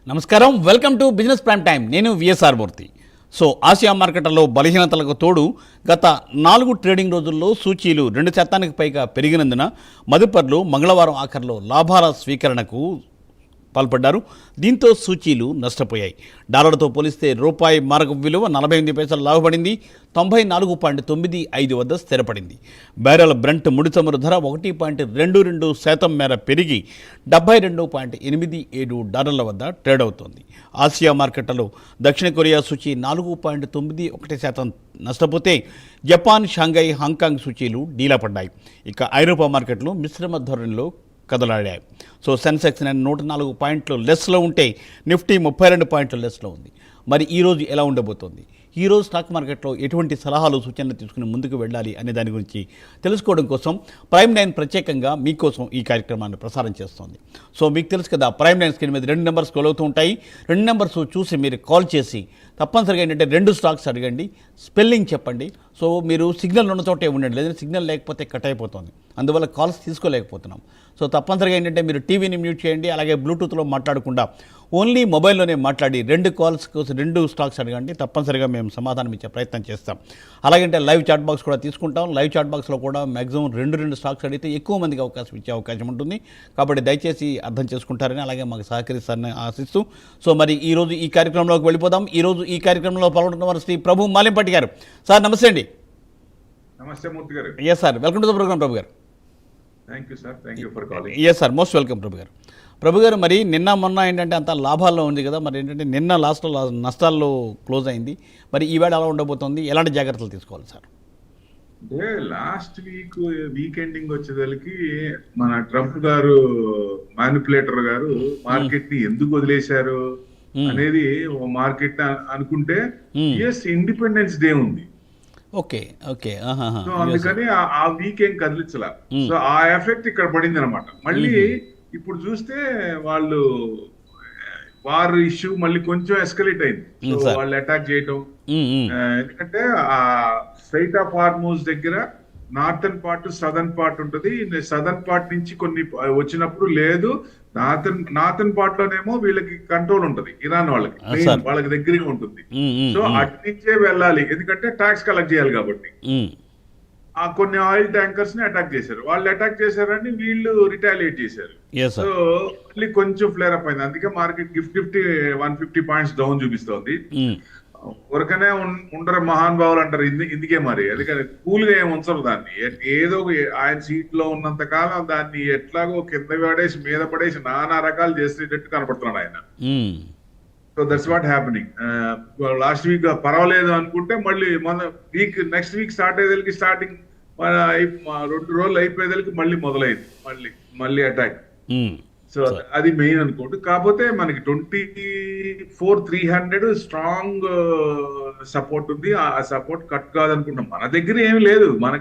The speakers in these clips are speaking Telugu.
నమస్కారం, welcome to business prime time. నేను విఎస్ఆర్ మూర్తి. ఆసియా మార్కెట్లలో బలహీనతలకు తోడు గత 4 ట్రేడింగ్ రోజుల్లో సూచీలు 2% పైగా పెరిగినందున మదుపర్లు మంగళవారం ఆఖరిలో లాభాల స్వీకరణకు పాల్పడ్డారు. దీంతో సూచీలు నష్టపోయాయి. డాలర్తో పోలిస్తే రూపాయి మారకం విలువ 48 పైసలు లాభపడింది. 94.95 వద్ద స్థిరపడింది. బ్యారెల్ బ్రెంట్ ముడి చమురు ధర 1.22% మేర పెరిగి $72.87 వద్ద ట్రేడ్ అవుతోంది. ఆసియా మార్కెట్లలో దక్షిణ కొరియా సూచీ 4.91% నష్టపోతే జపాన్, షాంఘై, హాంకాంగ్ సూచీలు డీలా పడ్డాయి. ఇక ఐరోపా మార్కెట్లు మిశ్రమ ధోరణిలో కదలాడాయి. సెన్సెక్స్ 104 పాయింట్లు లెస్లో ఉంటే నిఫ్టీ 32 పాయింట్లు లెస్లో ఉంది. మరి ఈరోజు ఎలా ఉండబోతోంది? ఈరోజు స్టాక్ మార్కెట్లో ఎటువంటి సలహాలు, సూచనలు తీసుకుని ముందుకు వెళ్ళాలి అనే దాని గురించి తెలుసుకోవడం కోసం ప్రైమ్ 9 ప్రత్యేకంగా మీకోసం ఈ కార్యక్రమాన్ని ప్రసారం చేస్తోంది. మీకు తెలుసు కదా, ప్రైమ్ 9 స్క్రీన్ మీద 2 నెంబర్స్ కాల్ అవుతూ ఉంటాయి. 2 నెంబర్స్ చూసి మీరు కాల్ చేసి తప్పనిసరిగా ఏంటంటే 2 స్టాక్స్ అడగండి, స్పెల్లింగ్ చెప్పండి. మీరు సిగ్నల్ ఉన్న చోటే ఉండండి, లేదంటే సిగ్నల్ లేకపోతే కట్ అయిపోతుంది. అందువల్ల కాల్స్ తీసుకోలేకపోతున్నాం. తప్పనిసరిగా ఏంటంటే మీరు టీవీని మ్యూట్ చేయండి, అలాగే బ్లూటూత్లో మాట్లాడకుండా ఓన్లీ మొబైల్లోనే మాట్లాడి 2 కాల్స్ కోసం 2 స్టాక్స్ అడగండి. తప్పనిసరిగా మేము సమాధానం ఇచ్చే ప్రయత్నం చేస్తాం. అలాగంటే లైవ్ చాట్ బాక్స్ కూడా తీసుకుంటాం. లైవ్ చాట్ బాక్స్లో కూడా మ్యాక్సిమం 2 స్టాక్స్ అడిగితే ఎక్కువ మందికి ఇచ్చే అవకాశం ఉంటుంది. కాబట్టి దయచేసి అర్థం చేసుకుంటారని, అలాగే మాకు సహకరిస్తారని ఆశిస్తూ మరి ఈరోజు ఈ కార్యక్రమంలోకి వెళ్ళిపోదాం. ఈరోజు ఈ కార్యక్రమంలో పాల్గొంటున్న వారు శ్రీ ప్రభు మాలింపట్టి గారు. సార్ నమస్తే అండి. నమస్తే మూర్తి గారు. Yes sir, welcome to the program Prabhu గారు. Thank you sir, thank you for calling. Yes sir, most welcome Prabhu గారు. ప్రభు గారు, మరి నిన్న మొన్న ఏంటంటే అంత లాభాల్లో ఉంది కదా, మరి ఏంటంటే నిన్న లాస్ట్లో నష్టాల్లో క్లోజ్ అయింది. మరి ఈవేళ ఎలా ఉండబోతోంది, ఎలాంటి జాగ్రత్తలు తీసుకోవాలి సార్? అంటే లాస్ట్ వీకెండింగ్ వచ్చేసరికి మన ట్రంప్ గారు, మ్యానిపులేటర్ గారు మార్కెట్ ని ఎందుకు వదిలేశారు అనేది మార్కెట్ అనుకుంటే యుఎస్ ఇండిపెండెన్స్ డే ఉంది. Okay okay. సో అందుకని ఆ వీక్ ఏం కదిలించలా. సో ఆ ఎఫెక్ట్ ఇక్కడ పడింది అనమాట. మళ్ళీ ఇప్పుడు చూస్తే వాళ్ళు వార్ ఇష్యూ మళ్ళీ కొంచెం ఎస్కలేట్ అయింది. సో వాళ్ళు అటాక్ చేయటం, ఎందుకంటే ఆ స్ట్రైట్ ఆఫ్ హార్మూజ్ దగ్గర నార్థన్ పార్ట్, సదర్న్ పార్ట్ ఉంటుంది. సదర్న్ పార్ట్ నుంచి కొన్ని వచ్చినప్పుడు లేదు, నార్థన్ పార్ట్ లోనేమో వీళ్ళకి కంట్రోల్ ఉంటది, ఇరాన్ వాళ్ళకి దగ్గరగా ఉంటుంది. సో అటు నుంచే వెళ్ళాలి, ఎందుకంటే ట్యాక్స్ కలెక్ట్ చేయాలి కాబట్టి. ఆ కొన్ని ఆయిల్ ట్యాంకర్స్ ని అటాక్ చేశారు. వాళ్ళు అటాక్ చేశారని వీళ్ళు రిటాలియేట్ చేశారు. సో మళ్ళీ కొంచెం ఫ్లేర్ అప్ అయింది. అందుకే మార్కెట్ నిఫ్టీ 150 పాయింట్స్ డౌన్ చూపిస్తోంది. ఊరకనే ఉండరు మహానుభావులు అంటారు, ఇందుకే మరి. అందుకని కూల్ గా ఏమి ఉంచరు దాన్ని. ఏదో ఆయన సీట్ లో ఉన్నంత కాలం దాన్ని ఎట్లాగో కింద పడేసి మీద పడేసి నానా రకాలు చేసేటట్టు కనపడుతున్నాడు ఆయన. So that's what happening. Last week పర్వాలేదు అనుకుంటే మళ్ళీ నెక్స్ట్ వీక్ స్టార్ట్ అయ్యేదానికి స్టార్టింగ్ 2 రోజులు అయిపోయేదానికి మళ్ళీ మొదలైంది, మళ్ళీ అటాక్. సో అది మెయిన్ అనుకోండి. కాకపోతే మనకి 24,300 స్ట్రాంగ్ సపోర్ట్ ఉంది. ఆ సపోర్ట్ కట్ కాదనుకుంటాం. మన దగ్గర ఏమి లేదు, మనం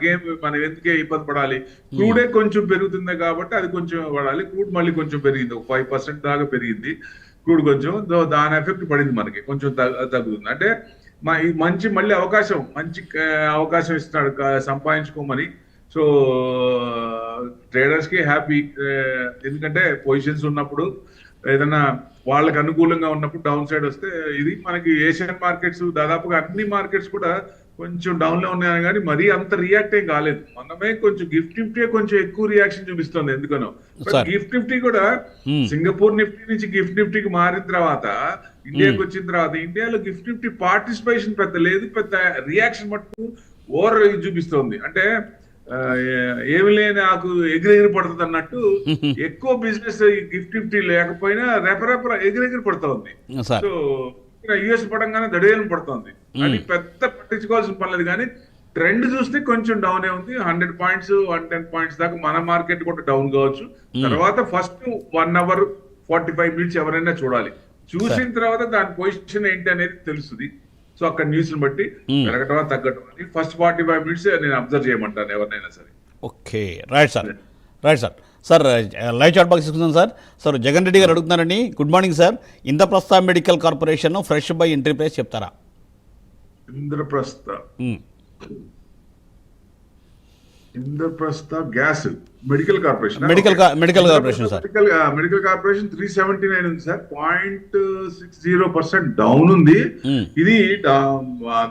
ఎందుకే ఇబ్బంది పడాలి. క్రూడే కొంచెం పెరుగుతుంది కాబట్టి అది కొంచెం పడాలి. క్రూడ్ మళ్ళీ కొంచెం పెరిగింది, 5% దాకా పెరిగింది క్రూడ్. కొంచెం దాని ఎఫెక్ట్ పడింది, మనకి కొంచెం తగ్గుతుంది. అంటే మళ్ళీ మంచి అవకాశం ఇస్తున్నాడు సంపాదించుకోమని. సో ట్రేడర్స్ కి హ్యాపీ, ఎందుకంటే పొజిషన్స్ ఉన్నప్పుడు ఏదైనా వాళ్ళకి అనుకూలంగా ఉన్నప్పుడు డౌన్ సైడ్ వస్తే ఇది మనకి ఏషియన్ మార్కెట్స్ దాదాపుగా అన్ని మార్కెట్స్ కూడా కొంచెం డౌన్ లో ఉన్నాయి, కానీ మరీ అంత రియాక్ట్ ఏం కాలేదు. మనమే కొంచెం గిఫ్ట్ నిఫ్టీ కొంచెం ఎక్కువ రియాక్షన్ చూపిస్తుంది ఎందుకనో. గిఫ్ట్ నిఫ్టీ కూడా సింగపూర్ నిఫ్టీ నుంచి గిఫ్ట్ నిఫ్టీకి మారిన తర్వాత ఇండియాకి వచ్చిన తర్వాత ఇండియాలో గిఫ్ట్ నిఫ్టీ పార్టిసిపేషన్ పెద్ద లేదు, పెద్ద రియాక్షన్ మటుకు ఓవర్ చూపిస్తోంది. అంటే ఏమి లేని నాకు ఎగిరెగిరి పడుతుంది అన్నట్టు ఎక్కువ బిజినెస్ గిఫ్ట్ నిఫ్టీ లేకపోయినా రెపరెపర ఎగిరెగిరి పడుతూ ఉంది. సో యుఎస్ పడంగానే దడేలు పడుతుంది. అది పెద్ద పట్టించుకోవాల్సిన పర్లేదు, కానీ ట్రెండ్ చూస్తే కొంచెం డౌన్ ఉంది. 100 పాయింట్స్ 110 పాయింట్స్ దాకా మన మార్కెట్ కూడా డౌన్ కావచ్చు. తర్వాత ఫస్ట్ 1 hour 45 minutes ఎవరైనా చూడాలి. చూసిన తర్వాత దాని పొజిషన్ ఏంటి అనేది తెలుస్తుంది. సో అక్కడ న్యూస్ బట్టి పెరగటమా తగ్గటం అని ఫస్ట్ 45 minutes నేను అబ్జర్వ్ చేయమంటాను ఎవరినైనా సరే. Okay, right sir. Sir live chat box తీసుకుందాం సార్. జగన్ రెడ్డి గారు అడుగుతున్నారండి. Good morning sir. Indraprastha medical corporation fresh buy entry price చెప్తారా? Indraprastha gas medical corporation medical corporation sir. Medical corporation 379 ఉంది సార్, 0.60% డౌన్ ఉంది. ఇది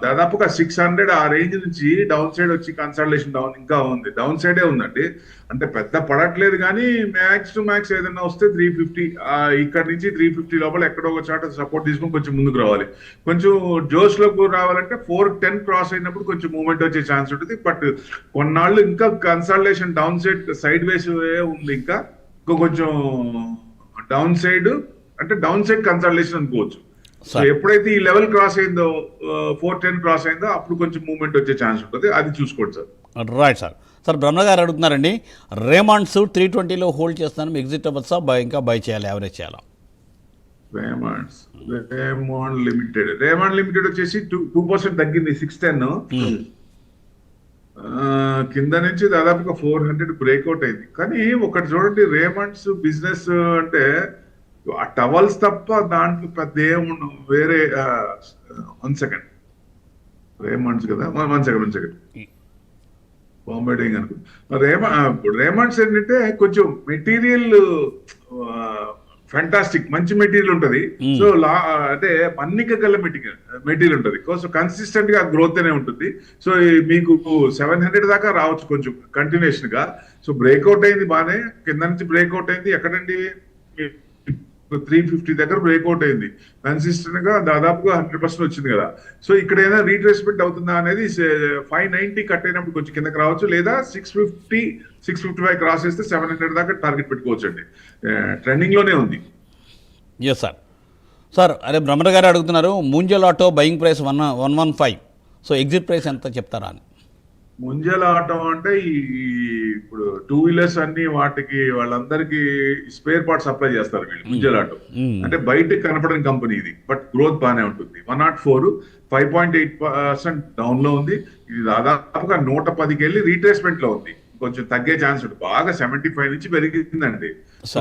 దాదాపుగా 600 ఆ రేంజ్ నుంచి డౌన్ సైడ్ వచ్చి కన్సల్టేషన్ డౌన్ ఇంకా ఉంది, డౌన్ సైడే ఉందండి. అంటే పెద్ద పడట్లేదు కానీ మ్యాక్స్ టు మ్యాక్స్ ఏదైనా వస్తే 350 ఇక్కడ నుంచి 350 లోపల ఎక్కడో ఒక చోట సపోర్ట్ తీసుకొని కొంచెం ముందుకు రావాలి. కొంచెం జోష్ లోకి రావాలంటే 410 క్రాస్ అయినప్పుడు కొంచెం మూవ్మెంట్ వచ్చే ఛాన్స్ ఉంటుంది. బట్ కొన్నాళ్ళు ఇంకా కన్సల్టేషన్ డౌన్ సైడ్ వేస్ ఉంది, ఇంకా కొంచెం డౌన్ సైడ్ అంటే డౌన్ సైడ్ కన్సల్టేషన్ అనుకోవచ్చు. సో ఎప్పుడైతే ఈ లెవెల్ క్రాస్ అయిందో 410 క్రాస్ అయిందో అప్పుడు కొంచెం మూవ్మెంట్ వచ్చే ఛాన్స్ ఉంటుంది, అది చూసుకోండి సార్. Right sir. సార్ బ్రహ్మ గారు అడుగుతున్నారండి, రేమాండ్స్ 320లో హోల్డ్ చేస్తున్నాను, ఎగ్జిట్ అవ్వచ్చా, ఇంకా బై చేయాలి, యావరేజ్ చేయాలా? రేమాండ్ లిమిటెడ్ వచ్చేసి 2% తగ్గింది, 610. కింద నుంచి దాదాపుగా 400 బ్రేక్అవుట్ అయింది. కానీ ఒకటి చూడండి, రేమండ్స్ బిజినెస్ అంటే ఆ టవల్స్ తప్ప దాంట్లో పెద్ద ఏముండవు వేరే. 1 సెకండ్, రేమండ్స్ కదా, 1 సెకండ్ బాంబే డైయింగ్ అనుకుంటా. రేమండ్స్ ఏంటంటే కొంచెం మెటీరియల్ ఫ్యాంటాస్టిక్, మంచి మెటీరియల్ ఉంటది. సో అంటే మన్నిక గల మెటీరియల్ ఉంటది, కొంచెం కన్సిస్టెంట్ గా గ్రోత్ అనే ఉంటుంది. సో మీకు 700 దాకా రావచ్చు కొంచెం కంటిన్యూషన్ గా. సో బ్రేక్అవుట్ అయింది బానే, కింద నుంచి బ్రేక్అవుట్ అయింది. ఎక్కడండి 350 దగ్గర బ్రేక్అవుట్ అయింది, కన్సిస్టెంట్ గా దాదాపుగా 100% వచ్చింది కదా. సో ఇక్కడ ఏదైనా రీట్రేస్మెంట్ అవుతుందా అనేది 590 కట్ అయినప్పుడు కొంచెం కిందకి రావచ్చు, లేదా 655 క్రాస్ చేస్తే 700 దాకా టార్గెట్ పెట్టుకోవచ్చు అండి. ట్రెండింగ్ లోనే ఉంది. Yes sir. సార్ అదే బ్రహ్మ గారు అడుగుతున్నారు, Munjal auto buying price 115, so exit price ఎంత చెప్తారా అని. ముంజల ఆటో అంటే ఇప్పుడు 2 వీలర్స్ అన్ని వాటికి వాళ్ళందరికీ స్పేర్ పార్ట్ సప్లై చేస్తారు వీళ్ళు. ముంజల ఆటో అంటే బయటకు కనపడని కంపెనీ ఇది, బట్ గ్రోత్ బాగానే ఉంటుంది. 104 5.8% డౌన్ లో ఉంది. ఇది దాదాపుగా 110కి వెళ్ళి రీట్రేస్మెంట్ లో ఉంది, కొంచెం తగ్గే ఛాన్స్ ఉంటుంది. బాగా 75 నుంచి పెరిగిందండి,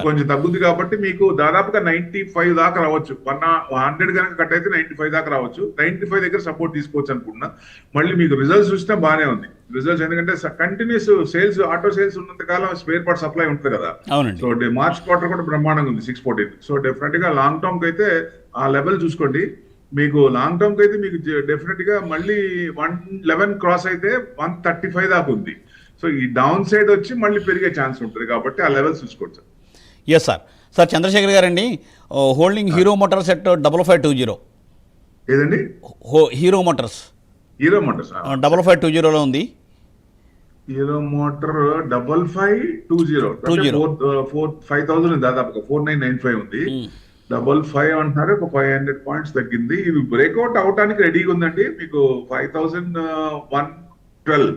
కొంచెం తగ్గుద్ది. కాబట్టి మీకు దాదాపుగా 95 దాకా రావచ్చు. 100 కనుక కట్ అయితే 95 దాకా రావచ్చు. 95 దగ్గర సపోర్ట్ తీసుకోవచ్చు అనుకుంటున్నా. మళ్ళీ మీకు రిజల్ట్స్ చూస్తే బాగానే ఉంది రిజల్ట్స్, ఎందుకంటే కంటిన్యూస్ సేల్స్, ఆటో సేల్స్ ఉన్నంత కాలం స్పేర్ పార్ట్ సప్లై ఉంటుంది కదా. సో మార్చ్ క్వార్టర్ కూడా బ్రహ్మాండంగా ఉంది 614. సో డెఫినెట్ గా లాంగ్ టర్మ్ కి అయితే ఆ లెవెల్ చూసుకోండి. మీకు లాంగ్ టర్మ్ కి అయితే మీకు డెఫినెట్ గా మళ్ళీ 111 క్రాస్ అయితే 135 దాకా ఉంది. సో ఈ డౌన్ సైడ్ వచ్చి మళ్ళీ పెరిగే ఛాన్స్ ఉంటుంది, కాబట్టి ఆ లెవెల్స్ చూసుకోవచ్చు. Yes sir. సార్ చంద్రశేఖర్ గారండి, హోల్డింగ్ హీరో మోటార్స్ ఎట్ 5520. ఏదండి? హీరో మోటార్స్ 5520లో ఉంది. హీరో మోటార్ 5520 5000 దాదాపుగా 4995 ఉంది. 55 అంటున్నారు, ఒక 500 పాయింట్స్ తగ్గింది. ఇది బ్రేక్అవుట్ అవడానికి రెడీగా ఉందండి. మీకు 5112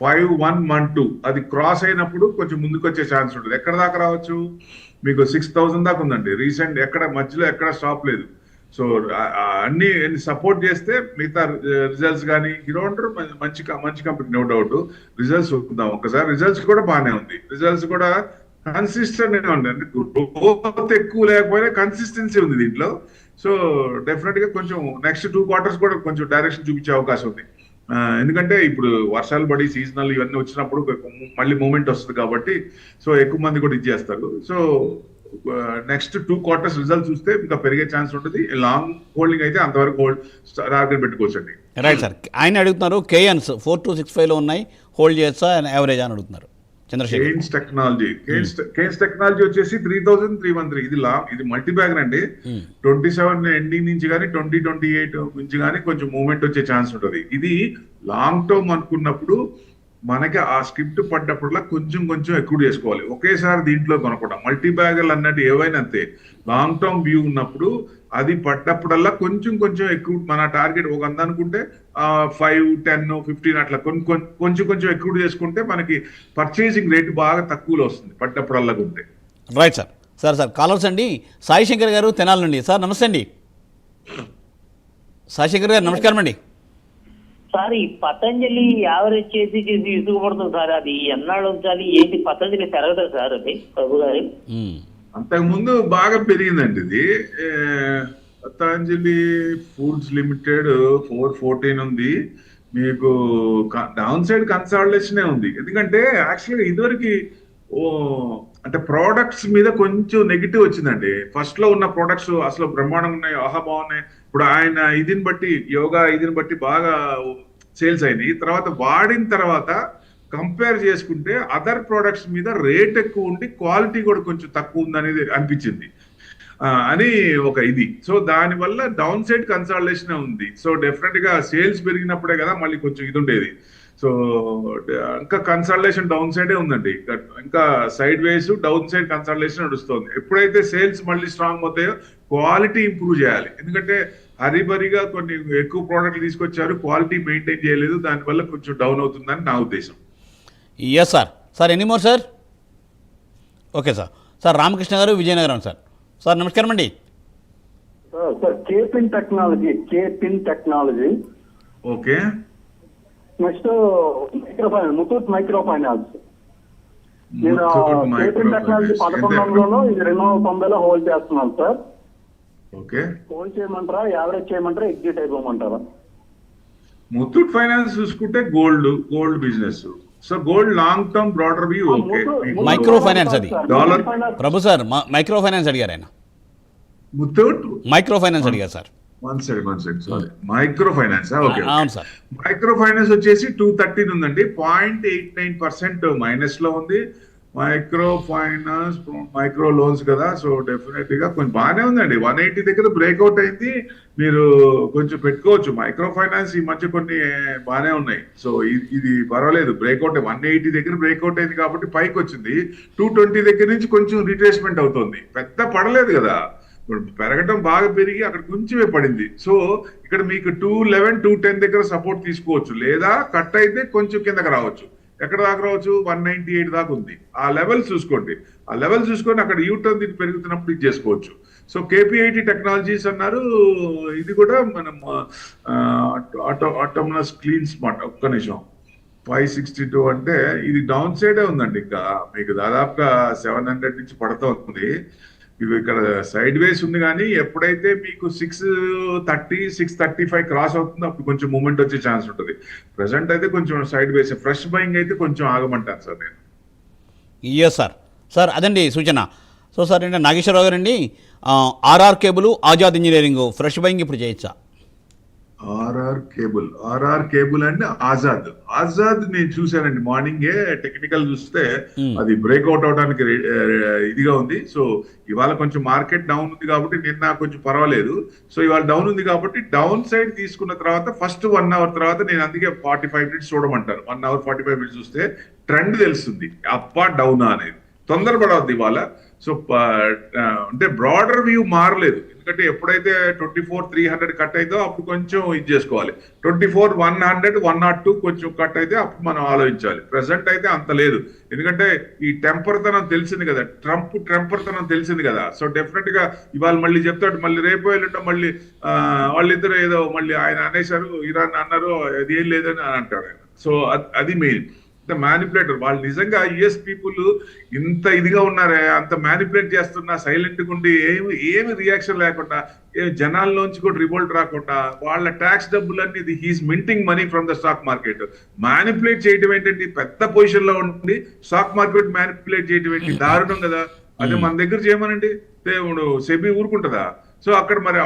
5112 అది క్రాస్ అయినప్పుడు కొంచెం ముందుకు వచ్చే ఛాన్స్ ఉంటుంది. ఎక్కడ దాకా రావచ్చు? మీకు 6000 దాకా ఉందండి. రీసెంట్ ఎక్కడ మధ్యలో ఎక్కడ స్టాప్ లేదు. సో అన్ని సపోర్ట్ చేస్తే మిగతా రిజల్ట్స్ కానీ, హీరో హోండా మంచి కంపెనీ, నో డౌట్. రిజల్ట్స్ చూద్దాం ఒకసారి. రిజల్ట్స్ కూడా బాగానే ఉంది, రిజల్ట్స్ కూడా కన్సిస్టెంట్ గా ఉంది. అంటే గ్రోత్ ఎక్కువ లేకపోయినా కన్సిస్టెన్సీ ఉంది దీంట్లో. సో డెఫినెట్ గా కొంచెం నెక్స్ట్ 2 క్వార్టర్స్ కూడా కొంచెం డైరెక్షన్ చూపించే అవకాశం ఉంది. ఎందుకంటే ఇప్పుడు వర్షాలు పడి సీజనల్ ఇవన్నీ వచ్చినప్పుడు మళ్ళీ మూమెంట్ వస్తుంది కాబట్టి, సో ఎక్కువ మంది కూడా ఇచ్చేస్తారు. సో నెక్స్ట్ 2 క్వార్టర్స్ రిజల్ట్ చూస్తే ఇంకా పెరిగే ఛాన్స్ ఉంటుంది. లాంగ్ హోల్డింగ్ అయితే అంతవరకు టార్గెట్ పెట్టుకోవచ్చు అండి. Right sir. ఆయన అడుగుతున్నారు, కేఎన్స్ 4265లో ఉన్నాయి, హోల్డ్ చేయొచ్చా, యావరేజ్ అని అడుగుతున్నారు చంద్రశేఖర్. కేన్స్ టెక్నాలజీ వచ్చేసి 3313. ఇది మల్టీ బ్యాగర్ అండి. 27 ఎండింగ్ నుంచి కానీ 2028 నుంచి కానీ కొంచెం మూవ్మెంట్ వచ్చే ఛాన్స్ ఉంటుంది. ఇది లాంగ్ టర్మ్ అనుకున్నప్పుడు మనకి ఆ స్క్రిప్ట్ పడ్డప్పుడల్లా కొంచెం ఎక్కువ చేసుకోవాలి. ఒకేసారి దీంట్లో కొనకూడదు. మల్టీ బ్యాగర్లు అన్నట్టు ఏవైనా అంతే, లాంగ్ టర్మ్ వ్యూ ఉన్నప్పుడు అది పడ్డప్పుడల్లా కొంచెం ఎక్కువ. మన టార్గెట్ 100 అనుకుంటే 5, 10, 15 అట్లా కొంచెం ఎక్కువ చేసుకుంటే మనకి పర్చేసింగ్ రేట్ బాగా తక్కువలో వస్తుంది పడ్డప్పుడల్లా ఉంటే. Right sir. సార్ కాలర్స్ అండి. సాయి శంకర్ గారు తెనాలి నుండి. సార్ నమస్తే అండి. సాయి శంకర్ గారు నమస్కారం అండి. సార్ ఈ పతంజలి యావరేజ్ చేసి ఇసుగుపడుతుంది సార్, అది ఎన్నాళ్ళు ఉంచాలి ఏంటి? పతంజలి పెరగదు సార్ అది ప్రభు గారి? అంతకుముందు బాగా పెరిగిందండి ఇది. పతంజలి ఫుడ్స్ లిమిటెడ్ 414 ఉంది. మీకు డౌన్ సైడ్ కన్సాలిడేషన్ ఉంది. ఎందుకంటే యాక్చువల్గా ఇదివరకు అంటే ప్రోడక్ట్స్ మీద కొంచెం నెగిటివ్ వచ్చిందండి. ఫస్ట్ లో ఉన్న ప్రోడక్ట్స్ అసలు బ్రహ్మాండంగా ఉన్నాయి, ఆహా బాగున్నాయి. ఇప్పుడు ఆయన ఇదిని బట్టి, యోగా ఇదిని బట్టి బాగా సేల్స్ అయినాయి. తర్వాత వాడిన తర్వాత కంపేర్ చేసుకుంటే అదర్ ప్రోడక్ట్స్ మీద రేట్ ఎక్కువ ఉండి క్వాలిటీ కూడా కొంచెం తక్కువ ఉందనేది అనిపించింది అని ఒక ఇది. సో దానివల్ల డౌన్ సైడ్ కన్సాలిడేషన్ ఉంది. సో డెఫినెట్ గా సేల్స్ పెరిగినప్పుడే కదా మళ్ళీ కొంచెం ఇది ఉండేది. సో ఇంకా కన్సల్టేషన్ డౌన్ సైడే ఉందండి. ఇంకా సైడ్ వేస్ డౌన్ సైడ్ కన్సల్టేషన్ నడుస్తుంది. ఎప్పుడైతే సేల్స్ మళ్ళీ స్ట్రాంగ్ అవుతాయో క్వాలిటీ ఇంప్రూవ్ చేయాలి. ఎందుకంటే హరిబరిగా కొన్ని ఎక్కువ ప్రోడక్ట్లు తీసుకొచ్చారు, క్వాలిటీ మెయింటైన్ చేయలేదు, దానివల్ల కొంచెం డౌన్ అవుతుందని నా ఉద్దేశం. Yes sir. Sir any more sir? Okay sir. Sir Ramakrishna గారు, విజయనగరం సార్. సార్ నమస్కారం అండి. సార్ కేపిన్ technology. Okay. Next Muthoot micro finance. నేను కేపిన్ టెక్నాలజీ 1100లో, ఇది 290లో హోల్డ్ చేస్తున్నాను సార్. ఓకే. హోల్డ్ చేయమంటారా, యావరేజ్ చేయమంటారా, ఎగ్జిట్ అయిపోమంటారా? ముతూట్ ఫైనాన్స్ చూసుకుంటే gold business. So gold long term broader view. Okay. Micro finance అది dollar Prabhu sir, micro finance అడిగారు ఆయన. ముతూట్ మైక్రో ఫైనాన్స్ అడిగారు sir. One second sorry, micro finance. Okay. అవును సార్. మైక్రో ఫైనాన్స్ వచ్చేసి 213 ఉందండి, 0.89% మైనస్ లో ఉంది. మైక్రో ఫైనాన్స్ మైక్రో లోన్స్ కదా, సో డెఫినెట్ గా కొంచెం బాగానే ఉందండి. 180 దగ్గర బ్రేక్అవుట్ అయింది, మీరు కొంచెం పెట్టుకోవచ్చు. మైక్రో ఫైనాన్స్ ఈ మధ్య కొన్ని బాగానే ఉన్నాయి. సో ఇది పర్వాలేదు, బ్రేక్అవుట్ 180 దగ్గర బ్రేక్అవుట్ అయింది కాబట్టి పైకి వచ్చింది. 220 దగ్గర నుంచి కొంచెం రిట్రేస్మెంట్ అవుతుంది, పెద్ద పడలేదు కదా. ఇప్పుడు పెరగడం బాగా పెరిగి అక్కడ కొంచెమే పడింది. సో ఇక్కడ మీకు 211 210 దగ్గర సపోర్ట్ తీసుకోవచ్చు, లేదా కట్ అయితే కొంచెం కిందకి రావచ్చు. ఎక్కడ దాకా రావచ్చు? 198 దాకా ఉంది. ఆ లెవెల్ చూసుకోండి, ఆ లెవెల్ చూసుకొని అక్కడ యూటర్న్ దీన్ని పెరుగుతున్నప్పుడు ఇది చేసుకోవచ్చు. సో కేపీఐటి టెక్నాలజీస్ అన్నారు, ఇది కూడా మనం ఆటోమనస్ క్లీన్ స్మార్ట్. ఒక్క నిమిషం, 562 అంటే ఇది డౌన్ సైడే ఉందండి. ఇంకా మీకు దాదాపుగా 700 నుంచి పడుతుంది. ఇవి ఇక్కడ సైడ్ వేస్ ఉంది, కానీ ఎప్పుడైతే మీకు 630 635 క్రాస్ అవుతుందో అప్పుడు కొంచెం మూమెంట్ వచ్చే ఛాన్స్ ఉంటుంది. ప్రెసెంట్ అయితే కొంచెం సైడ్ వేస్, ఫ్రెష్ బయింగ్ అయితే కొంచెం ఆగమంటాను సార్ నేను. Yes sir. సార్ అదండి సూచన. సో సార్ ఏంటంటే నాగేశ్వరరావు గారు అండి, RR cable, Azad engineering fresh buying ఇప్పుడు చేయొచ్చా? ఆర్ఆర్ కేబుల్ అండ్ ఆజాద్ నేను చూశానండి మార్నింగే. టెక్నికల్ చూస్తే అది బ్రేక్అవుట్ అవడానికి ఇదిగా ఉంది. సో ఇవాళ కొంచెం మార్కెట్ డౌన్ ఉంది కాబట్టి నిన్న కొంచెం పర్వాలేదు. సో ఇవాళ డౌన్ ఉంది కాబట్టి డౌన్ సైడ్ తీసుకున్న తర్వాత ఫస్ట్ 1 అవర్ తర్వాత నేను అందుకే 45 మినిట్స్ చూడమంటాను. 1 అవర్ 45 మినిట్స్ చూస్తే ట్రెండ్ తెలుస్తుంది, అప్పా డౌనా అనేది. తొందరపడవద్దు ఇవాళ. సో అంటే బ్రాడర్ వ్యూ మారలేదు, ఎందుకంటే ఎప్పుడైతే 24,300 కట్ అయితే అప్పుడు కొంచెం ఇది చేసుకోవాలి. 24,100 102 కొంచెం కట్ అయితే అప్పుడు మనం ఆలోచించాలి. ప్రెసెంట్ అయితే అంత లేదు, ఎందుకంటే ఈ టెంపర్తనం తెలిసింది కదా, టెంపర్తనం తెలిసింది కదా. సో డెఫినెట్ గా ఇవాళ మళ్ళీ చెప్తాడు, మళ్ళీ రేపు వెళ్ళటం, మళ్ళీ వాళ్ళిద్దరు ఏదో మళ్ళీ ఆయన అనేసారు, ఇరాన్ అన్నారు, అది ఏం లేదని అంటాడు ఆయన. సో అది మెయిన్. మ్యానిపులేటర్ వాళ్ళు నిజంగా యుఎస్ పీపుల్ ఇంత ఇదిగా ఉన్నారే, అంత మ్యానిపులేట్ చేస్తున్నా సైలెంట్ గా ఉండి ఏమి రియాక్షన్ లేకుండా, జనాల్లోంచి కూడా రివోల్ట్ రాకుండా వాళ్ళ ట్యాక్స్ డబ్బులన్నీ he's minting money from the stock market. Manipulate చేయడం ఏంటంటే పెద్ద పొజిషన్ లో ఉండి స్టాక్ మార్కెట్ మ్యానిపులేట్ చేయడం ఏంటి, దారుణం కదా. అదే మన దగ్గర చేయమనండి, దేవుడు సెబీ ఊరుకుంటుందా? సో అక్కడ మరి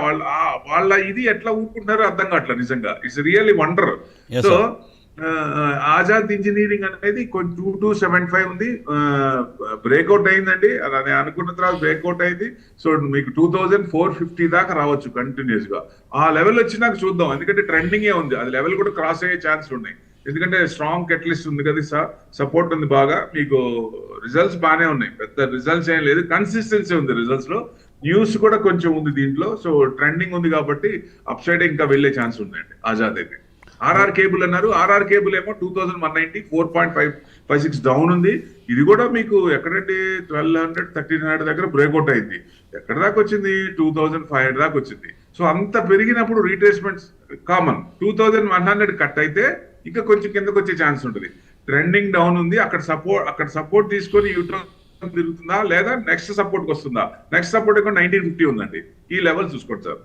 వాళ్ళ ఇది ఎట్లా ఊరుకుంటున్నారో అర్థం కావట్లేదు నిజంగా. It's really wonder. So Azad engineering అనేది కొంచెం 2275 ఉంది, బ్రేక్అవుట్ అయిందండి. అలా నేను అనుకున్న తర్వాత బ్రేక్అవుట్ అయింది. సో మీకు 2450 దాకా రావచ్చు కంటిన్యూస్ గా. ఆ లెవెల్ వచ్చి నాకు చూద్దాం, ఎందుకంటే ట్రెండింగ్ ఏ ఉంది. అది లెవెల్ కూడా క్రాస్ అయ్యే ఛాన్స్ ఉన్నాయి, ఎందుకంటే స్ట్రాంగ్ కెటలిస్ట్ ఉంది కదా, సపోర్ట్ ఉంది బాగా. మీకు రిజల్ట్స్ బాగానే ఉన్నాయి, పెద్ద రిజల్ట్స్ ఏం లేదు, కన్సిస్టెన్సీ ఉంది రిజల్ట్స్ లో. న్యూస్ కూడా కొంచెం ఉంది దీంట్లో. సో ట్రెండింగ్ ఉంది కాబట్టి అప్ సైడ్ ఇంకా వెళ్లే ఛాన్స్ ఉందండి ఆజాద్ అయితే. ఆర్ఆర్ కేబుల్ అన్నారు, ఆర్ఆర్ కేబుల్ ఏమో 2190 4.56 డౌన్ ఉంది. ఇది కూడా మీకు ఎక్కడంటే 1200 1300 దగ్గర బ్రేక్అవుట్ అయింది. ఎక్కడ దాకా వచ్చింది? 2500 దాకా వచ్చింది. సో అంత పెరిగినప్పుడు రీట్రేస్మెంట్స్ కామన్. 2100 కట్ అయితే ఇంకా కొంచెం కిందకు వచ్చే ఛాన్స్ ఉంటుంది. ట్రెండింగ్ డౌన్ ఉంది, అక్కడ సపోర్ట్ తీసుకొని యూటర్న్ తిరుగుతుందా, లేదా నెక్స్ట్ సపోర్ట్కి వస్తుందా? నెక్స్ట్ సపోర్ట్ 1950 ఉందండి. ఈ లెవెల్ చూసుకోండి సార్.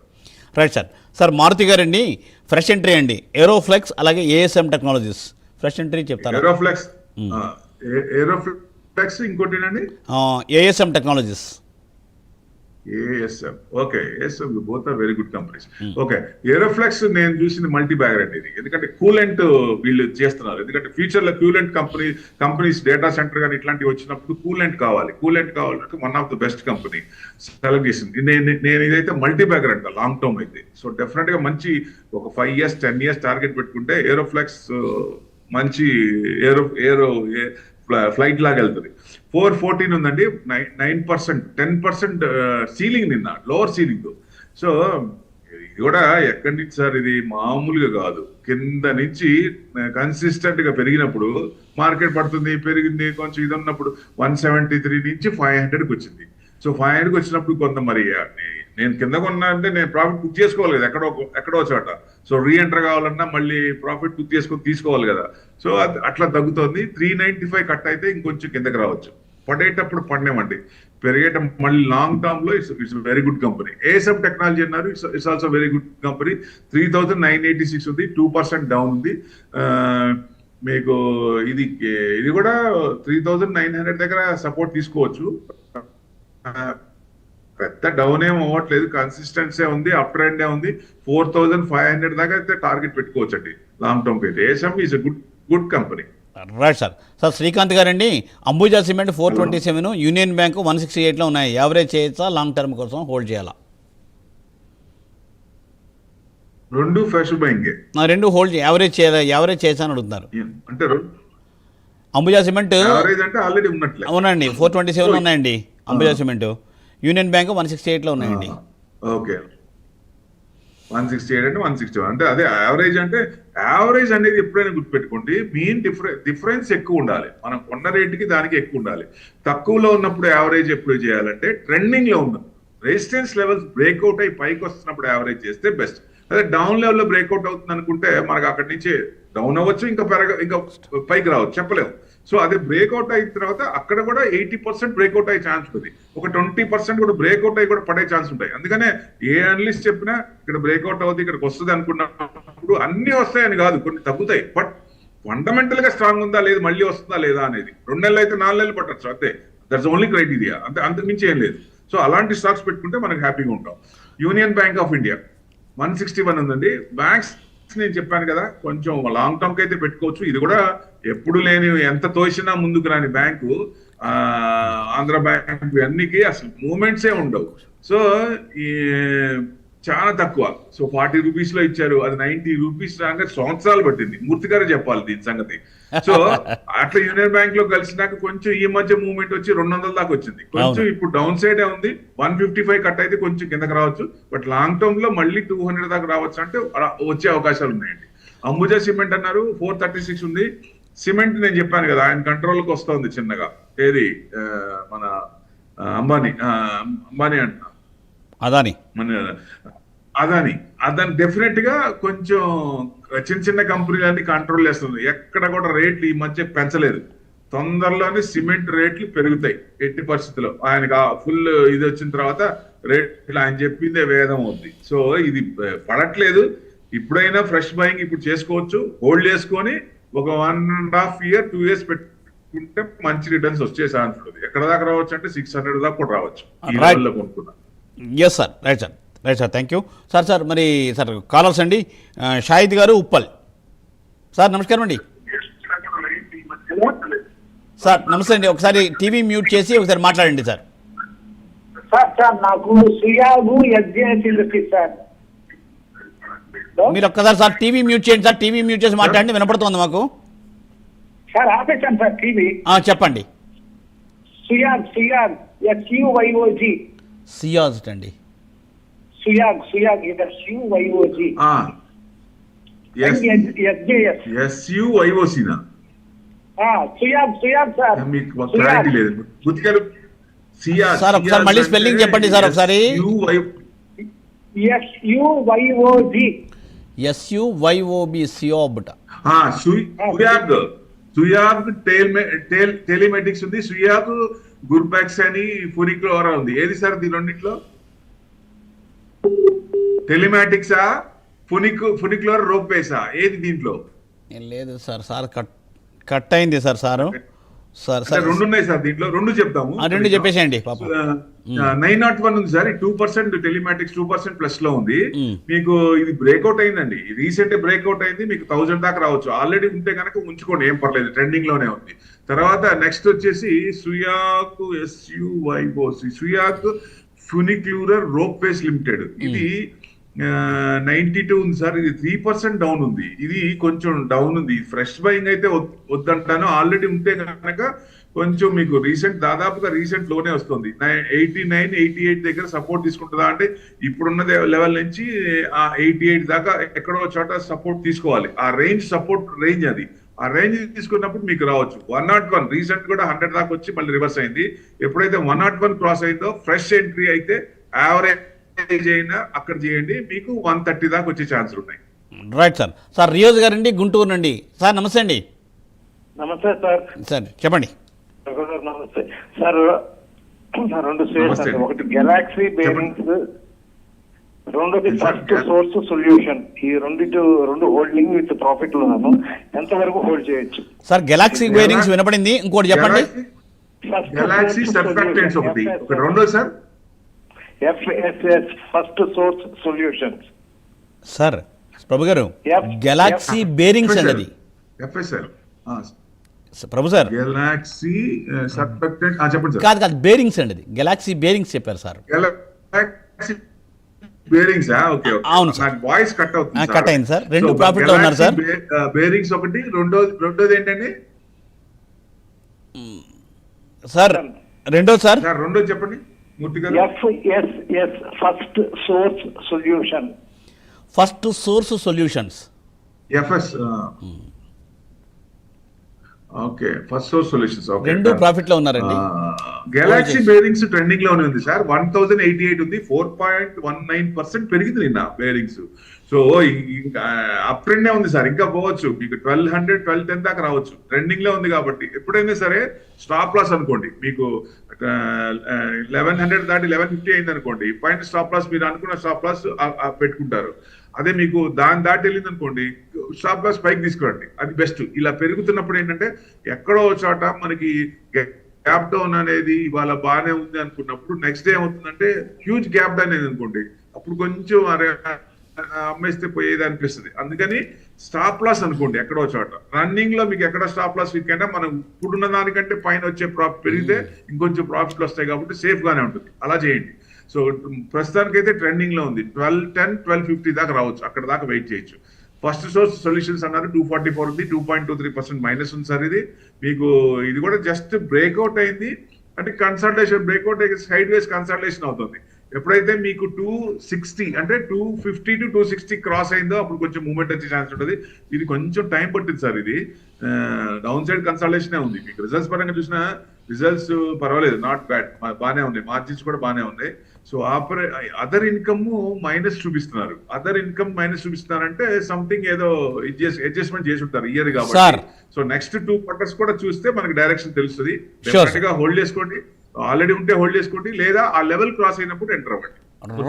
Right sir. సార్ మారుతి గారండి, ఫ్రెష్ ఎంట్రీ అండి, ఏరోఫ్లెక్స్ అలాగే ఏఎస్ఎం టెక్నాలజీస్ ఫ్రెష్ ఎంట్రీ చెప్తారా? ఏరోఫ్లెక్స్ ఏరోఫ్లెక్స్ ఇంకోటినండి ASM technologies. ASM. Okay, ASM both are very good companies. Okay, Aeroflex నేను చూసింది మల్టీ బ్యాగర్ అండి ఇది. ఎందుకంటే కూలెంట్ వీళ్ళు చేస్తున్నారు. ఎందుకంటే ఫ్యూచర్ లో కూలెంట్ కంపెనీస్ డేటా సెంటర్ కానీ ఇట్లాంటివి వచ్చినప్పుడు కూలెంట్ కావాలంటే one of the best company select చేసింది. నేను ఇదైతే మల్టీ బ్యాగర్ అంట లాంగ్ టర్మ్ అయితే. సో డెఫినెట్ గా మంచి ఒక 5 years 10 years టార్గెట్ పెట్టుకుంటే ఏరోఫ్లెక్స్ మంచి ఏరో ఫ్లైట్ లాగా వెళ్తుంది. 414 ఉందండి, 9%, 10% సీలింగ్ నిన్న, లోవర్ సీలింగ్. సో ఇది కూడా ఎక్కడి నుంచి సార్, ఇది మామూలుగా కాదు. కింద నుంచి కన్సిస్టెంట్ గా పెరిగినప్పుడు మార్కెట్ పడుతుంది, పెరిగింది కొంచెం ఇది ఉన్నప్పుడు 173 నుంచి 500కి వచ్చింది. సో 500కి వచ్చినప్పుడు కొంత మరి నేను కింద కొన్నా అంటే నేను ప్రాఫిట్ బుక్ చేసుకోవాలి కదా ఎక్కడో చోట. సో రీఎంటర్ కావాలన్నా మళ్ళీ ప్రాఫిట్ బుక్ చేసుకొని తీసుకోవాలి కదా. సో అట్లా తగ్గుతుంది. 395 కట్ అయితే ఇంకొంచెం కిందకి రావచ్చు. పడేటప్పుడు పడినామండి, పెరిగేట మళ్ళీ లాంగ్ టర్మ్ లో it's very good company. ASM technology అన్నారు, it's also very good company. 3986 ఉంది, 2% డౌన్ ఉంది. మీకు ఇది కూడా 3900 దగ్గర సపోర్ట్ తీసుకోవచ్చు. పెద్ద డౌన్ ఏం అవ్వట్లేదు, కన్సిస్టెన్సీ ఉంది, అప్ ట్రెండ్ ఉంది. 4500 దాకా అయితే టార్గెట్ పెట్టుకోవచ్చు అండి లాంగ్ టర్మ్ అయితే. ASM is a good company. Right sir. Sir Srikanth గారండి, అంబుజా సిమెంట్ 427, యూనియన్ బ్యాంక్ 168లో ఉన్నాయి. యావరేజ్ చేయొచ్చా, లాంగ్ టర్మ్ కోసం హోల్డ్ చేయాలా? రెండు ఫ్రెష్ బయింగ్, రెండు హోల్డ్ యావరేజ్ చేయొచ్చా అని అడుగుతున్నారు. అంటే అంబుజా సిమెంట్ యావరేజ్ అంటే ఆల్రెడీ ఉన్నట్లే. అవునండి, 427 ఉన్నాయండి అంబుజా సిమెంట్. యూనియన్ బ్యాంక్ 168లో ఉన్నాయండి. ఓకే, 168 అంటే 161 అంటే అదే యావరేజ్. అంటే యావరేజ్ అనేది ఎప్పుడైనా గుర్తుపెట్టుకోండి, మెయిన్ డిఫరెన్స్ ఎక్కువ ఉండాలి. మనం కొన్న రేటుకి దానికి ఎక్కువ ఉండాలి. తక్కువలో ఉన్నప్పుడు యావరేజ్ ఎప్పుడు చేయాలంటే ట్రెండింగ్ లో ఉన్నప్పుడు, రెసిస్టెన్స్ లెవెల్స్ బ్రేక్అవుట్ అయ్యి పైకి వస్తున్నప్పుడు యావరేజ్ చేస్తే బెస్ట్. అదే డౌన్ లెవెల్లో బ్రేక్అవుట్ అవుతుంది అనుకుంటే మనకు అక్కడి నుంచి డౌన్ అవ్వచ్చు, ఇంకా పైకి రావచ్చు, చెప్పలేము. సో అదే బ్రేక్అవుట్ అయిన తర్వాత అక్కడ కూడా 80% బ్రేక్అవుట్ అయ్యే ఛాన్స్ ఉంటుంది. ఒక 20% కూడా బ్రేక్అవుట్ అయ్యి కూడా పడే ఛాన్స్ ఉంటాయి. అందుకనే ఏ అనలిస్ట్ చెప్పినా ఇక్కడ బ్రేక్అవుట్ అవుతుంది, ఇక్కడికి వస్తుంది అనుకున్నప్పుడు అన్ని వస్తాయని కాదు, కొన్ని తగ్గుతాయి. బట్ ఫండమెంటల్ గా స్ట్రాంగ్ ఉందా లేదు, మళ్ళీ వస్తుందా లేదా అనేది 2 నెలలు అయితే 4 నెలలు పట్టచ్చు అంతే. దట్స్ ఓన్లీ క్రైటీరియా, అంతకుమించి ఏం లేదు. సో అలాంటి స్టాక్స్ పెట్టుకుంటే మనకు హ్యాపీగా ఉంటాం. యూనియన్ బ్యాంక్ ఆఫ్ ఇండియా 161 ఉందండి. బ్యాంక్స్ నేను చెప్పాను కదా, కొంచెం లాంగ్ టర్మ్ కి అయితే పెట్టుకోవచ్చు. ఇది కూడా ఎప్పుడు లేని, ఎంత తోసినా ముందుకు రాని బ్యాంకు. ఆంధ్ర బ్యాంక్ అన్నికి అసలు మూమెంట్సే ఉండవు. సో ఈ చాలా తక్కువ. సో 40 రూపీస్ లో ఇచ్చారు, అది 90 రూపీస్ రాగా సంవత్సరాలు పట్టింది. మూర్తి గారే చెప్పాలి దీని సంగతి. సో అట్లా యూనియన్ బ్యాంక్ లో కలిసినాక కొంచెం ఈ మధ్య మూవ్మెంట్ వచ్చి 200 దాకా వచ్చింది. కొంచెం ఇప్పుడు డౌన్ సైడే ఉంది. 155 కట్ అయితే కొంచెం కిందకి రావచ్చు. బట్ లాంగ్ టర్మ్ లో మళ్ళీ 200 దాకా రావచ్చు, అంటే వచ్చే అవకాశాలు ఉన్నాయండి. అంబుజా సిమెంట్ అన్నారు, 436 ఉంది. సిమెంట్ నేను చెప్పాను కదా, ఆయన కంట్రోల్కి వస్తుంది చిన్నగా. ఏది మన అంబానీ అంట, అదాని డెఫినెట్ గా కొంచెం చిన్న కంపెనీలన్నీ కంట్రోల్ చేస్తుంది. ఎక్కడ కూడా రేట్లు ఈ మధ్య పెంచలేదు. తొందరలోనే సిమెంట్ రేట్లు పెరుగుతాయి ఎట్టి పరిస్థితుల్లో. ఆయనకు ఫుల్ ఇది వచ్చిన తర్వాత రేట్లు ఆయన చెప్పిందే వేదం అవుద్ది. సో ఇది పడట్లేదు. ఇప్పుడైనా ఫ్రెష్ బయింగ్ ఇప్పుడు చేసుకోవచ్చు. హోల్డ్ చేసుకొని ఒక 1.5 year 2 years పెట్టుకుంటే మంచి రిటర్న్స్ వచ్చే ఛాన్స్ ఉంటుంది. ఎక్కడ దాకా రావచ్చు అంటే 600 దాకా కూడా రావచ్చు ఈ లెవెల్లో కొనుక్కున్నా. Yes sir, right sir, thank you sir. మరి సార్ కాలర్స్ అండి, షాహిద్ గారు ఉప్పల్. సార్ నమస్కారం అండి. సార్ నమస్తే అండి, ఒకసారి టీవీ మ్యూట్ చేసి ఒకసారి మాట్లాడండి సార్. సార్ నాకు సియాగు ఎస్జేఎస్ ఇండస్ట్రీస్ సార్. మీరు ఒక్కసారి సార్ టీవీ మ్యూట్ చేయండి సార్. టీవీ మ్యూట్ చేసి మాట్లాడండి, వినపడుతుంది మాకు. సార్ ఆపేశాను సార్ టీవీ. చెప్పండి. సియాగ్ SUYOG. సియాజ్ అండి. సియాగ్ SUYOG. SUYOC నా? సియాగ్ సార్. మీకు క్లారిటీ లేదు. గుర్తుకెళ్ళు సార్, ఒకసారి మళ్ళీ స్పెల్లింగ్ చెప్పండి సార్ ఒకసారి. SUYOB సియోబ్. సుయాగ్ టెలిమెటిక్స్ ఉంది, సుయాగ్ గుర్బాక్స్ అని ఫునిక్లోరా ఉంది. ఏది సార్ దీని రెండిట్లో? టెలిమాటిక్సా, ఫునిక్లోరా, రోపేసా, ఏది దీంట్లో? లేదు సార్ కట్ అయింది సార్. సార్ అంటే సార్ 2 ఉన్నాయి సార్ దీంట్లో, 2 చెప్తాము. ఆ, 2 చెప్పేసేయండి పాపం. 901 ఉంది సార్, 2% టెలిమాటిక్స్ 2% ప్లస్ లో ఉంది. మీకు ఇది బ్రేక్అవుట్ అయిందండి, రీసెంట్ బ్రేక్అవుట్ అయింది, మీకు 1000 దాకా రావచ్చు. ఆల్రెడీ ఉంటే కనుక ఉంచుకోండి, ఏం పర్లేదు, ట్రెండింగ్ లోనే ఉంది. తర్వాత నెక్స్ట్ వచ్చేసి సుయాక్ సుయాక్ ఫ్యూనిక్లూరర్ రోప్వేస్ లిమిటెడ్. ఇది 92 ఉంది సార్, ఇది 3% డౌన్ ఉంది. ఇది కొంచెం డౌన్ ఉంది. ఫ్రెష్ బయింగ్ అయితే వద్దంటాను, ఆల్రెడీ ఉంటే కనుక కొంచెం మీకు దాదాపుగా రీసెంట్ లోనే వస్తుంది. 89, 88 దగ్గర సపోర్ట్ తీసుకుంటుందా అంటే ఇప్పుడున్న లెవెల్ నుంచి ఆ 88 దాకా ఎక్కడో చోట సపోర్ట్ తీసుకోవాలి. ఆ రేంజ్ సపోర్ట్ రేంజ్ అది. ఆ రేంజ్ తీసుకున్నప్పుడు మీకు రావచ్చు. 101 రీసెంట్ కూడా 100 దాకా వచ్చి మళ్ళీ రివర్స్ అయింది. ఎప్పుడైతే 101 క్రాస్ అయిందో ఫ్రెష్ ఎంట్రీ అయితే యావరేజ్ అయినా అక్కడ చేయండి, మీకు 130 దాకా వచ్చే ఛాన్స్ ఉన్నాయి. Right sir. సార్ రియోజ్ గారండి గుంటూరు నుండి. సార్ నమస్తే అండి. నమస్తే సార్. సార్ చెప్పండి. నమస్తే సార్. 2 షేర్స్ నమస్తే. అండి. ఒకటి గెలాక్సీ బేరింగ్స్, రెండోది ఫస్ట్ సోర్స్ సొల్యూషన్. ఈ 2 హోల్డింగ్ విత్ ప్రాఫిట్ లో ఉన్నాను. ఎంత వరకు హోల్డ్ చేయొచ్చు? సార్ గెలాక్సీ బేరింగ్స్ వినపడింది, ఇంకోటి చెప్పండి. గెలాక్సీ సర్ఫాక్టెంట్స్ ఒకటి రెండో sir FSS first source solutions. Sir Prabhu గారు, గెలాక్సీ బేరింగ్స్ అండి అది. FSL Prabhu sir Galaxy surfactant చెప్పండి సార్. కాదు బేరింగ్స్ అండి అది. గెలాక్సీ బేరింగ్స్ చెప్పారు సార్. Galaxy bearings okay. అవును సార్. నాకు వాయిస్ కట్ అవుతుంది. కట్ అయింది సార్. 2 ప్రాఫిట్ లో ఉన్నారు సార్. బేరింగ్స్ ఒకటి, రెండోది ఏంటండి సార్? రెండోది సార్ రెండోది చెప్పండి మూర్తి గారు. FSS first source solution. First source solutions. FS okay, first source solutions. 2 profit లో ఉన్నారండి. గెలాక్సీ బేరింగ్స్ ట్రెండింగ్ లోనే ఉంది సార్. 1088 ఉంది, 4.19% పెరిగింది నిన్న బేరింగ్స్. సో ఇంకా అప్ ట్రెండ్ ఉంది సార్, ఇంకా పోవచ్చు. మీకు 1200, 1210 దాకా రావచ్చు. ట్రెండింగ్ లో ఉంది కాబట్టి ఎప్పుడైనా సరే స్టాప్ లాస్ అనుకోండి. మీకు 1100 దాటి 1150 అయింది అనుకోండి, పైన స్టాప్ లాస్ మీరు అనుకున్న స్టాప్ లాస్ పెట్టుకుంటారు. అదే మీకు దాని దాటి వెళ్ళింది అనుకోండి, స్టాప్ లాస్ పైకి తీసుకురండి, అది బెస్ట్. ఇలా పెరుగుతున్నప్పుడు ఏంటంటే ఎక్కడో చోట మనకి గ్యాప్ డౌన్ అనేది ఇవాళ బాగానే ఉంది అనుకున్నప్పుడు నెక్స్ట్ డే ఏమవుతుందంటే హ్యూజ్ గ్యాప్ డౌన్ అనేది అనుకోండి, అప్పుడు కొంచెం అమ్మేస్తే పోయేది అనిపిస్తుంది. అందుకని స్టాప్ లాస్ అనుకోండి ఎక్కడో చోట. రన్నింగ్ లో మీకు ఎక్కడ స్టాప్ లాస్ వీక్ అయినా మనం ఇప్పుడున్న దానికంటే పైన వచ్చే ప్రాఫిట్ పెరిగితే ఇంకొంచెం ప్రాఫిట్లు వస్తాయి కాబట్టి సేఫ్ గానే ఉంటుంది. అలా చేయండి. సో ప్రస్తుతానికైతే ట్రెండింగ్ లో ఉంది. 1210, 1250 దాకా రావచ్చు, అక్కడ దాకా వెయిట్ చేయొచ్చు. ఫస్ట్ సోర్స్ సొల్యూషన్స్ అన్నారు 244 ఉంది, 2.23% మైనస్ ఉంది సార్. ఇది మీకు ఇది కూడా జస్ట్ బ్రేక్అవుట్ అయింది అంటే కన్సల్టేషన్ బ్రేక్అవుట్ సైడ్ వేస్ కన్సల్టేషన్ అవుతుంది. ఎప్పుడైతే మీకు 260 అంటే 250 to 260 క్రాస్ అయిందో అప్పుడు కొంచెం మూవ్మెంట్ వచ్చే ఛాన్స్ ఉంటుంది. ఇది కొంచెం టైం పట్టింది సార్. ఇది డౌన్ సైడ్ కన్సల్టేషనే ఉంది. మీకు రిజల్ట్స్ పరంగా చూసినా రిజల్ట్స్ పర్వాలేదు, నాట్ బ్యాడ్, బాగానే ఉన్నాయి. మార్జిన్స్ కూడా బాగానే ఉన్నాయి. సో అదర్ ఇన్కమ్ మైనస్ చూపిస్తున్నారు. అదర్ ఇన్కమ్ మైనస్ చూపిస్తున్నారంటే సంథింగ్ ఏదో అడ్జస్ట్మెంట్ చేసి ఉంటారు ఇయర్ కాబట్టి. సో నెక్స్ట్ 2 క్వార్టర్స్ కూడా చూస్తే మనకి డైరెక్షన్ తెలుస్తుంది. డెఫినెట్ గా హోల్డ్ చేసుకోండి. ఆల్రెడీ ఉంటే హోల్డ్ చేసుకోండి, లేదా ఆ లెవెల్ క్రాస్ అయినప్పుడు ఎంటర్ అవ్వండి.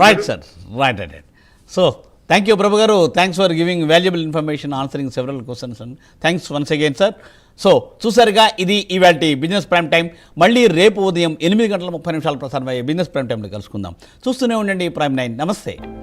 Right sir, right right. So thank you Prabhu గారు. Thanks for giving valuable information, answering several questions and thanks once again sir. So చూసారుగా, ఇది ఇవాల్టి బిజినెస్ ప్రైమ్ టైం. మళ్ళీ రేపు ఉదయం 8:30 ప్రసారం అయ్యే బిజినెస్ ప్రైమ్ టైంలో కలుసుకుందాం. చూస్తూనే ఉండండి ప్రైమ్ 9. నమస్తే.